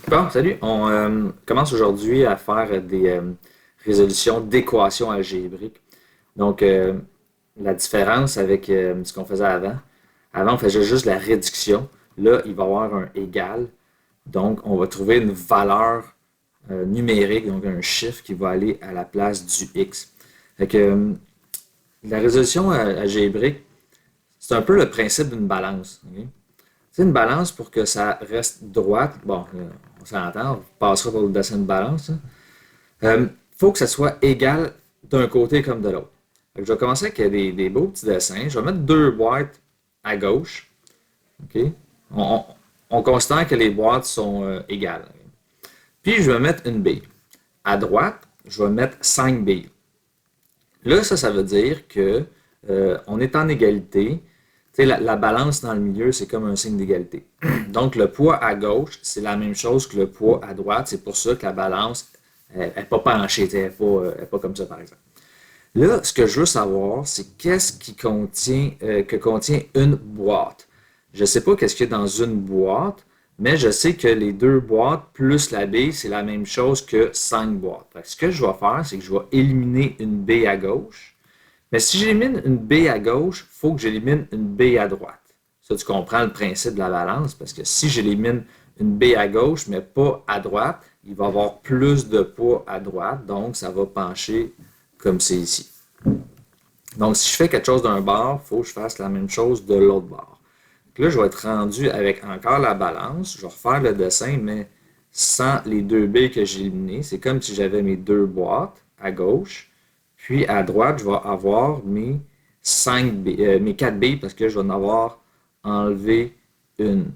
Bon, salut. On commence aujourd'hui à faire des résolutions d'équations algébriques. Donc, la différence avec ce qu'on faisait avant, on faisait juste la réduction. Là, il va y avoir un égal. Donc, on va trouver une valeur numérique, donc un chiffre qui va aller à la place du x. Fait que, la résolution algébrique, c'est un peu le principe d'une balance. Ok? C'est une balance pour que ça reste droite. Bon, on s'entend, on passera pour le dessin de balance. Il faut que ça soit égal d'un côté comme de l'autre. Je vais commencer avec des beaux petits dessins. Je vais mettre deux boîtes à gauche. OK? On, on- on considère que les boîtes sont égales. Puis, je vais mettre une bille. À droite, je vais mettre 5 billes. Là, ça veut dire que on est en égalité. Tu sais, la balance dans le milieu, c'est comme un signe d'égalité. Donc, le poids à gauche, c'est la même chose que le poids à droite. C'est pour ça que la balance n'est pas penchée, elle n'est pas comme ça, par exemple. Là, ce que je veux savoir, c'est qu'est-ce que contient une boîte. Je ne sais pas qu'est-ce qu'il y a dans une boîte, mais je sais que les deux boîtes plus la bille, c'est la même chose que 5 boîtes. Fait que ce que je vais faire, c'est que je vais éliminer une bille à gauche. Mais si j'élimine une bille à gauche, il faut que j'élimine une bille à droite. Ça, tu comprends le principe de la balance, parce que si j'élimine une bille à gauche, mais pas à droite, il va y avoir plus de poids à droite, donc ça va pencher comme c'est ici. Donc, si je fais quelque chose d'un bord, il faut que je fasse la même chose de l'autre bord. Donc là, je vais être rendu avec encore la balance. Je vais refaire le dessin, mais sans les deux billes que j'ai éliminées. C'est comme si j'avais mes deux boîtes à gauche. Puis à droite, je vais avoir mes 4 billes parce que je vais en avoir enlevé une.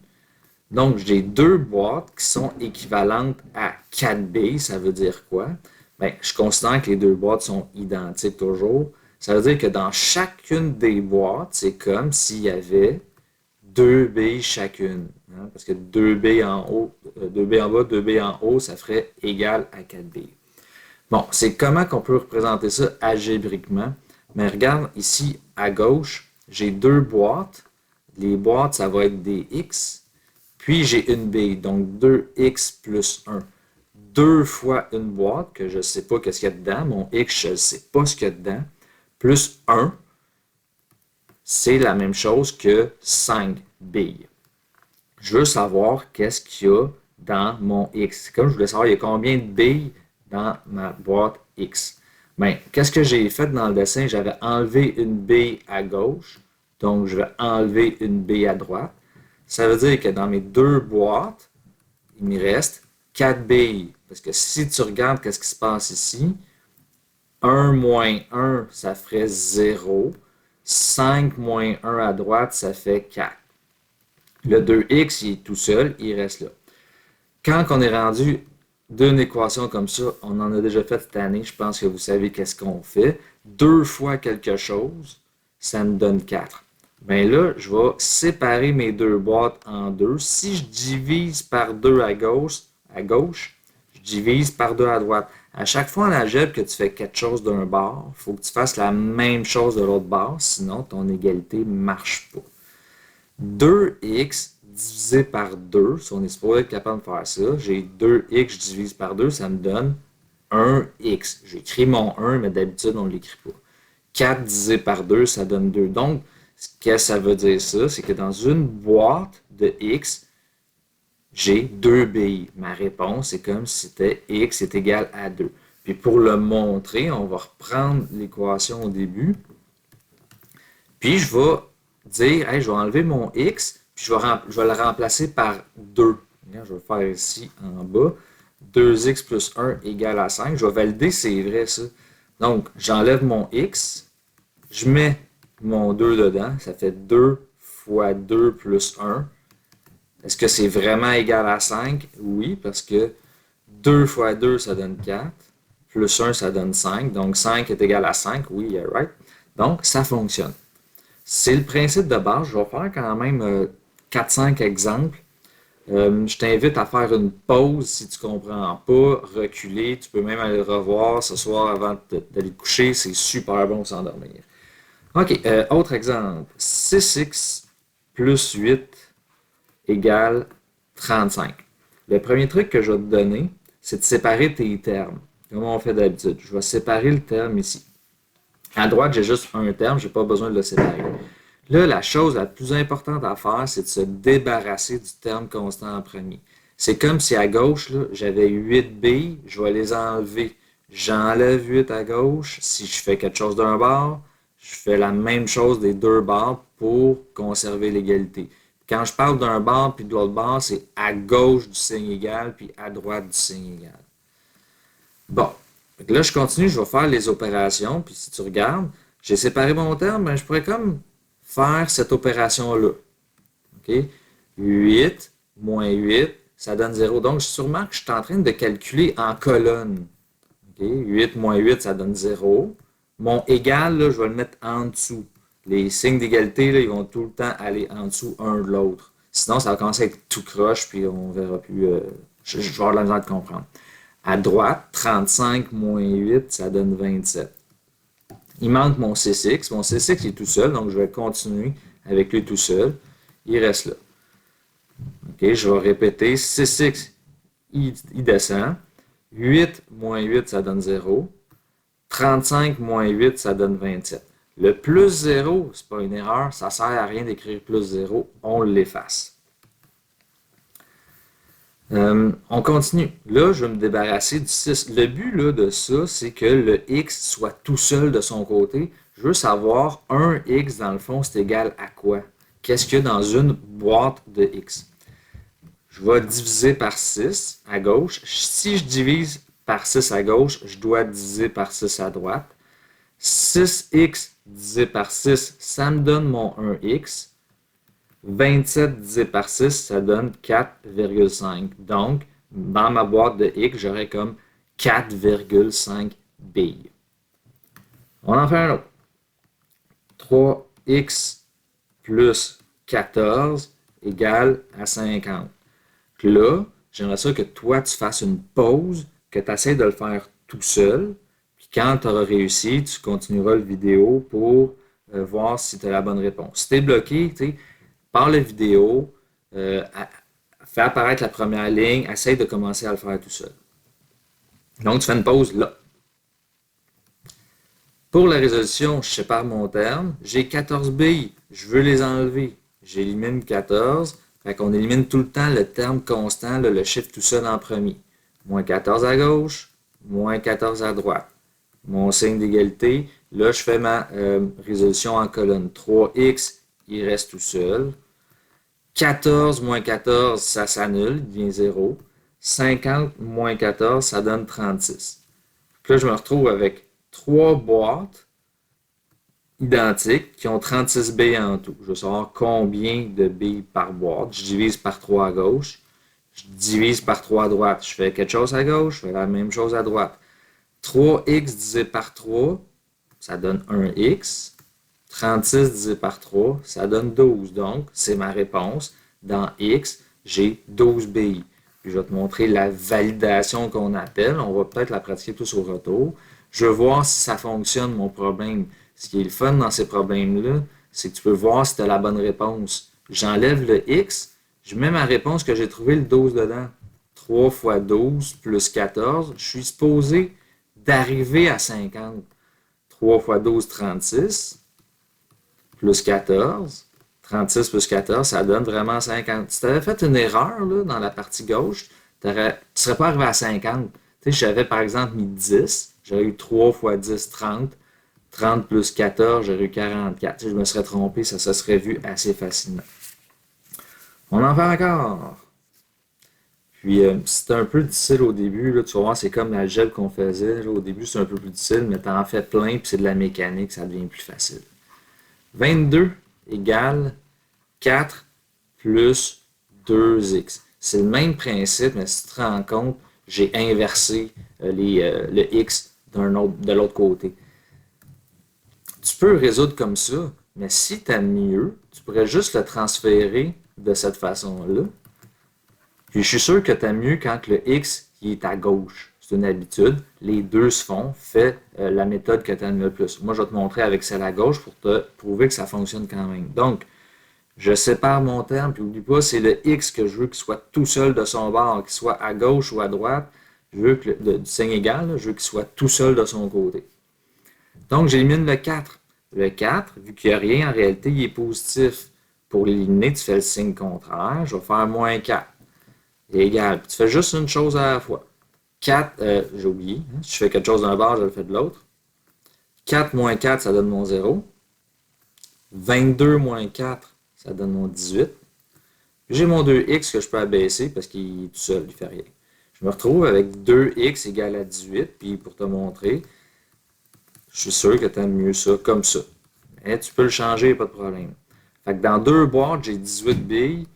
Donc, j'ai deux boîtes qui sont équivalentes à 4 billes. Ça veut dire quoi? Bien, je considère que les deux boîtes sont identiques toujours. Ça veut dire que dans chacune des boîtes, c'est comme s'il y avait deux billes chacune. Hein, parce que deux billes en haut, deux billes en bas, deux billes en haut, ça ferait égal à 4 billes. Bon, c'est comment qu'on peut représenter ça algébriquement. Mais regarde ici à gauche, j'ai deux boîtes. Les boîtes, ça va être des x. Puis j'ai une bille, donc 2x plus 1. Deux fois une boîte, que je ne sais pas qu'est-ce qu'il y a dedans. Mon x, je ne sais pas ce qu'il y a dedans. Plus 1, c'est la même chose que 5 billes. Je veux savoir qu'est-ce qu'il y a dans mon x. Comme je voulais savoir, il y a combien de billes dans ma boîte x. Bien, qu'est-ce que j'ai fait dans le dessin? J'avais enlevé une bille à gauche, donc je vais enlever une bille à droite. Ça veut dire que dans mes deux boîtes, il me reste 4 billes. Parce que si tu regardes qu'est-ce qui se passe ici, 1 moins 1, ça ferait 0. 5 moins 1 à droite, ça fait 4. Le 2x, il est tout seul, il reste là. Quand on est rendu d'une équation comme ça, on en a déjà fait cette année, je pense que vous savez qu'est-ce qu'on fait. Deux fois quelque chose, ça me donne 4. Bien là, je vais séparer mes deux boîtes en deux. Si je divise par 2 à gauche, je divise par 2 à droite. À chaque fois en algèbre que tu fais quelque chose d'un bord, il faut que tu fasses la même chose de l'autre bord, sinon ton égalité ne marche pas. 2x divisé par 2, si on est supposé être capable de faire ça, j'ai 2x, je divise par 2, ça me donne 1x. J'écris mon 1, mais d'habitude, on ne l'écrit pas. 4 divisé par 2, ça donne 2. Donc, ce que ça veut dire ça, c'est que dans une boîte de x, j'ai 2 billes. Ma réponse, c'est comme si c'était x est égal à 2. Puis pour le montrer, on va reprendre l'équation au début. Puis je vais dire, hey, je vais enlever mon x, puis je vais le remplacer par 2. Je vais le faire ici en bas. 2x plus 1 égale à 5. Je vais valider, c'est vrai ça. Donc, j'enlève mon x, je mets mon 2 dedans, ça fait 2 fois 2 plus 1. Est-ce que c'est vraiment égal à 5? Oui, parce que 2 fois 2, ça donne 4. Plus 1, ça donne 5. Donc, 5 est égal à 5. Oui, yeah, right. Donc, ça fonctionne. C'est le principe de base. Je vais faire quand même 4-5 exemples. Je t'invite à faire une pause si tu ne comprends pas, reculer. Tu peux même aller le revoir ce soir avant d'aller te coucher. C'est super bon pour s'endormir. OK, autre exemple. 6x plus 8 égale 35. Le premier truc que je vais te donner, c'est de séparer tes termes, comme on fait d'habitude. Je vais séparer le terme ici. À droite, j'ai juste un terme, je n'ai pas besoin de le séparer. Là, la chose la plus importante à faire, c'est de se débarrasser du terme constant en premier. C'est comme si à gauche, j'avais 8 billes, je vais les enlever. J'enlève 8 à gauche. Si je fais quelque chose d'un bord, je fais la même chose des deux bords pour conserver l'égalité. Quand je parle d'un bord puis de l'autre bord, c'est à gauche du signe égal puis à droite du signe égal. Bon, là, je continue, je vais faire les opérations. Puis si tu regardes, j'ai séparé mon terme, ben, je pourrais comme faire cette opération-là. OK? 8 moins 8, ça donne 0. Donc, sûrement que je suis en train de calculer en colonne. OK? 8 moins 8, ça donne 0. Mon égal, là, je vais le mettre en dessous. Les signes d'égalité, là, ils vont tout le temps aller en dessous un de l'autre. Sinon, ça va commencer à être tout croche, puis on verra plus. Je vais avoir de la misère de comprendre. À droite, 35 moins 8, ça donne 27. Il manque mon C6. Mon C6 est tout seul, donc je vais continuer avec lui tout seul. Il reste là. OK, je vais répéter. C6, il descend. 8 moins 8, ça donne 0. 35 moins 8, ça donne 27. Le plus 0, c'est pas une erreur, ça sert à rien d'écrire plus 0, on l'efface. On continue. Là, je vais me débarrasser du 6. Le but là, de ça, c'est que le x soit tout seul de son côté. Je veux savoir 1x, dans le fond, c'est égal à quoi? Qu'est-ce qu'il y a dans une boîte de x? Je vais diviser par 6 à gauche. Si je divise par 6 à gauche, je dois diviser par 6 à droite. 6x divisé par 6, ça me donne mon 1x. 27 divisé par 6, ça donne 4,5. Donc, dans ma boîte de x, j'aurais comme 4,5 billes. On en fait un autre. 3x plus 14 égale à 50. Là, j'aimerais ça que toi, tu fasses une pause, que tu essaies de le faire tout seul. Puis quand tu auras réussi, tu continueras la vidéo pour voir si tu as la bonne réponse. Si tu es bloqué, tu sais, pars la vidéo, fais apparaître la première ligne, essaye de commencer à le faire tout seul. Donc, tu fais une pause là. Pour la résolution, je sépare mon terme. J'ai 14 billes, je veux les enlever. J'élimine 14. Fait qu'on élimine tout le temps le terme constant, là, le chiffre tout seul en premier. Moins 14 à gauche, moins 14 à droite. Mon signe d'égalité, là, je fais ma résolution en colonne. 3x, il reste tout seul. 14 moins 14, ça s'annule, il devient 0. 50 moins 14, ça donne 36. Là, je me retrouve avec 3 boîtes identiques qui ont 36 billes en tout. Je veux savoir combien de billes par boîte. Je divise par 3 à gauche. Je divise par 3 à droite. Je fais quelque chose à gauche, je fais la même chose à droite. 3x divisé par 3, ça donne 1x. 36 divisé par 3, ça donne 12. Donc, c'est ma réponse. Dans x, j'ai 12 billes. Puis, je vais te montrer la validation qu'on appelle. On va peut-être la pratiquer tous au retour. Je veux voir si ça fonctionne, mon problème. Ce qui est le fun dans ces problèmes-là, c'est que tu peux voir si tu as la bonne réponse. J'enlève le x, je mets ma réponse que j'ai trouvé le 12 dedans. 3 fois 12 plus 14, je suis supposé d'arriver à 50. 3 fois 12, 36, plus 14. 36 plus 14, ça donne vraiment 50. Si tu avais fait une erreur là, dans la partie gauche, tu ne serais pas arrivé à 50. Tu sais, j'avais par exemple mis 10, j'aurais eu 3 fois 10, 30. 30 plus 14, j'aurais eu 44. Tu sais, je me serais trompé, ça se serait vu assez facilement. On en fait encore. Puis, c'est un peu difficile au début. Là, tu vas voir, c'est comme l'algèbre qu'on faisait. Là, au début, c'est un peu plus difficile, mais tu en fais plein, puis c'est de la mécanique, ça devient plus facile. 22 égale 4 plus 2x. C'est le même principe, mais si tu te rends compte, j'ai inversé le x de l'autre côté. Tu peux résoudre comme ça, mais si tu aimes mieux, tu pourrais juste le transférer de cette façon-là. Puis je suis sûr que tu aimes mieux quand le x qui est à gauche. C'est une habitude. Les deux se font. Fais la méthode que tu aimes le plus. Moi, je vais te montrer avec celle à gauche pour te prouver que ça fonctionne quand même. Donc, Je sépare mon terme, puis n'oublie pas, c'est le X que je veux qu'il soit tout seul de son bord, qu'il soit à gauche ou à droite. Je veux que du signe égal, là, je veux qu'il soit tout seul de son côté. Donc, j'élimine le 4. Le 4, vu qu'il n'y a rien, en réalité, il est positif. Pour l'éliminer, tu fais le signe contraire. Je vais faire moins 4. Égal. Puis tu fais juste une chose à la fois. 4, j'ai oublié. Hein, si je fais quelque chose d'un bord, je le fais de l'autre. 4 moins 4, ça donne mon 0. 22 moins 4, ça donne mon 18. J'ai mon 2x que je peux abaisser parce qu'il est tout seul, il ne fait rien. Je me retrouve avec 2x égale à 18. Puis pour te montrer, je suis sûr que tu aimes mieux ça comme ça. Mais tu peux le changer, pas de problème. Fait que dans deux boîtes, j'ai 18 billes.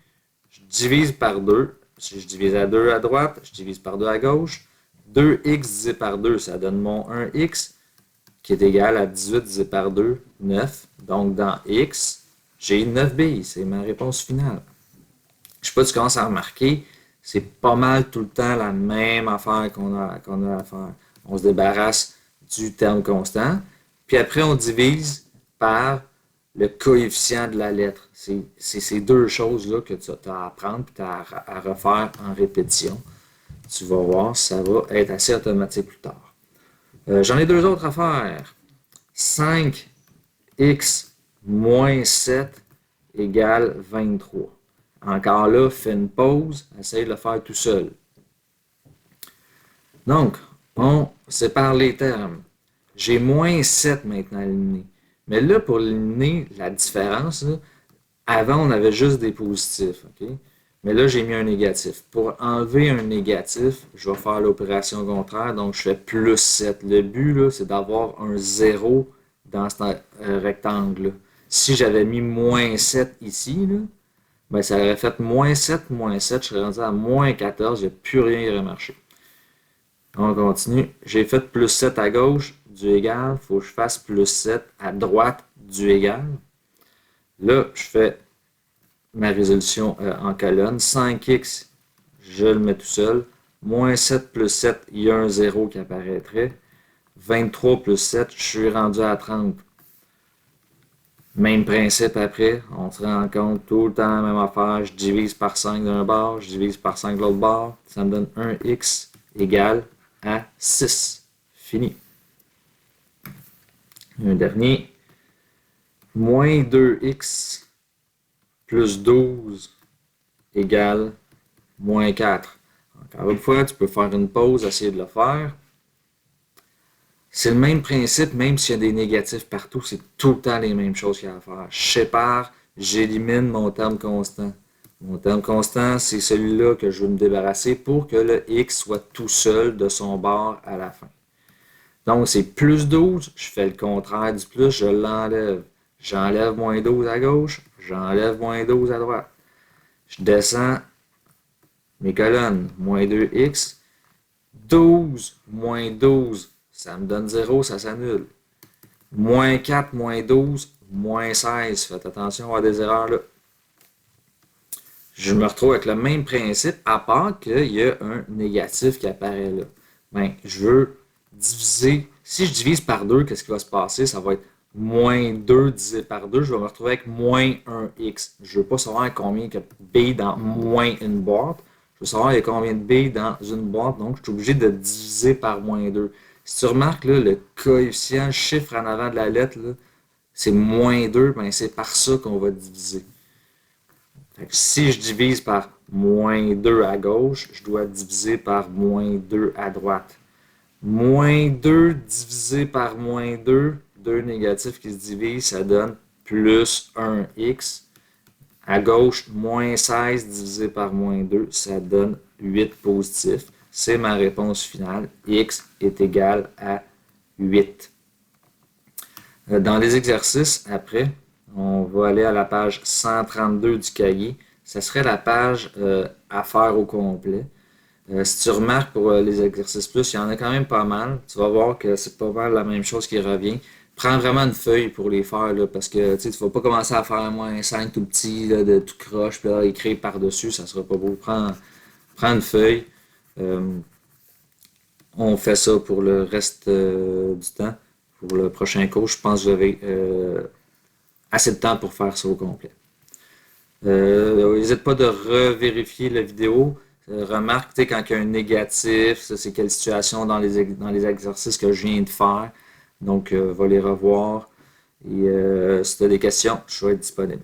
Je divise par 2. Si je divise à 2 à droite, je divise par 2 à gauche. 2x divisé par 2, ça donne mon 1x qui est égal à 18 divisé par 2, 9. Donc dans x, j'ai 9 billes. C'est ma réponse finale. Je ne sais pas si tu commences à remarquer, c'est pas mal tout le temps la même affaire qu'on a à faire. On se débarrasse du terme constant, puis après on divise par le coefficient de la lettre. C'est ces deux choses-là que tu as à apprendre et à refaire en répétition. Tu vas voir, ça va être assez automatique plus tard. J'en ai deux autres à faire. 5x moins 7 égale 23. Encore là, fais une pause, essaye de le faire tout seul. Donc, on sépare les termes. J'ai moins 7 maintenant à éliminer. Mais là, pour éliminer la différence, là, avant, on avait juste des positifs. Okay? Mais là, j'ai mis un négatif. Pour enlever un négatif, je vais faire l'opération contraire. Donc, je fais plus 7. Le but, c'est d'avoir un 0 dans ce rectangle-là. Si j'avais mis moins 7 ici, là, ben, ça aurait fait moins 7, je serais rendu à moins 14, il n'y a plus rien qui aurait marché. On continue. J'ai fait plus 7 à gauche du égal, il faut que je fasse plus 7 à droite du égal. Là, je fais ma résolution en colonne. 5x, je le mets tout seul. Moins 7 plus 7, il y a un 0 qui apparaîtrait. 23 plus 7, je suis rendu à 30. Même principe après, on se rend compte tout le temps la même affaire. Je divise par 5 d'un bord, je divise par 5 de l'autre bord. Ça me donne 1x égale à 6. Fini. Un dernier. Moins 2x plus 12 égale moins 4. Encore une fois, tu peux faire une pause, essayer de le faire. C'est le même principe, même s'il y a des négatifs partout, c'est tout le temps les mêmes choses qu'il y a à faire. Je sépare, j'élimine mon terme constant. Mon terme constant, c'est celui-là que je veux me débarrasser pour que le x soit tout seul de son bord à la fin. Donc, c'est plus 12, je fais le contraire du plus, je l'enlève. J'enlève moins 12 à gauche, j'enlève moins 12 à droite. Je descends mes colonnes, moins 2x. 12 moins 12, ça me donne 0, ça s'annule. Moins 4, moins 12, moins 16. Faites attention à des erreurs là. Je me retrouve avec le même principe, à part qu'il y a un négatif qui apparaît là. Ben, je veux diviser. Si je divise par 2, qu'est-ce qui va se passer? Ça va être moins 2 divisé par 2. Je vais me retrouver avec moins 1x. Je ne veux pas savoir combien il y a de billes dans moins une boîte. Je veux savoir il y a combien de billes dans une boîte. Donc, je suis obligé de diviser par moins 2. Si tu remarques, là, le coefficient, le chiffre en avant de la lettre, c'est moins 2, ben c'est par ça qu'on va diviser. Fait que si je divise par moins 2 à gauche, je dois diviser par moins 2 à droite. Moins 2 divisé par moins 2, 2 négatifs qui se divisent, ça donne plus 1x. À gauche, moins 16 divisé par moins 2, ça donne 8 positif. C'est ma réponse finale. X est égal à 8. Dans les exercices, après, on va aller à la page 132 du cahier. Ça serait la page à faire au complet. Si tu remarques pour les exercices plus, il y en a quand même pas mal. Tu vas voir que c'est pas mal la même chose qui revient. Prends vraiment une feuille pour les faire, là, parce que tu ne vas pas commencer à faire moins 5 tout petit, là, de tout croche, puis là, écrire par-dessus, ça sera pas beau. Prends une feuille. On fait ça pour le reste du temps. Pour le prochain cours, je pense que j'avais assez de temps pour faire ça au complet. N'hésite pas de revérifier la vidéo. Remarque, tu sais, quand il y a un négatif, ça c'est quelle situation dans les exercices que je viens de faire. Donc, va les revoir. Et si tu as des questions, je vais être disponible.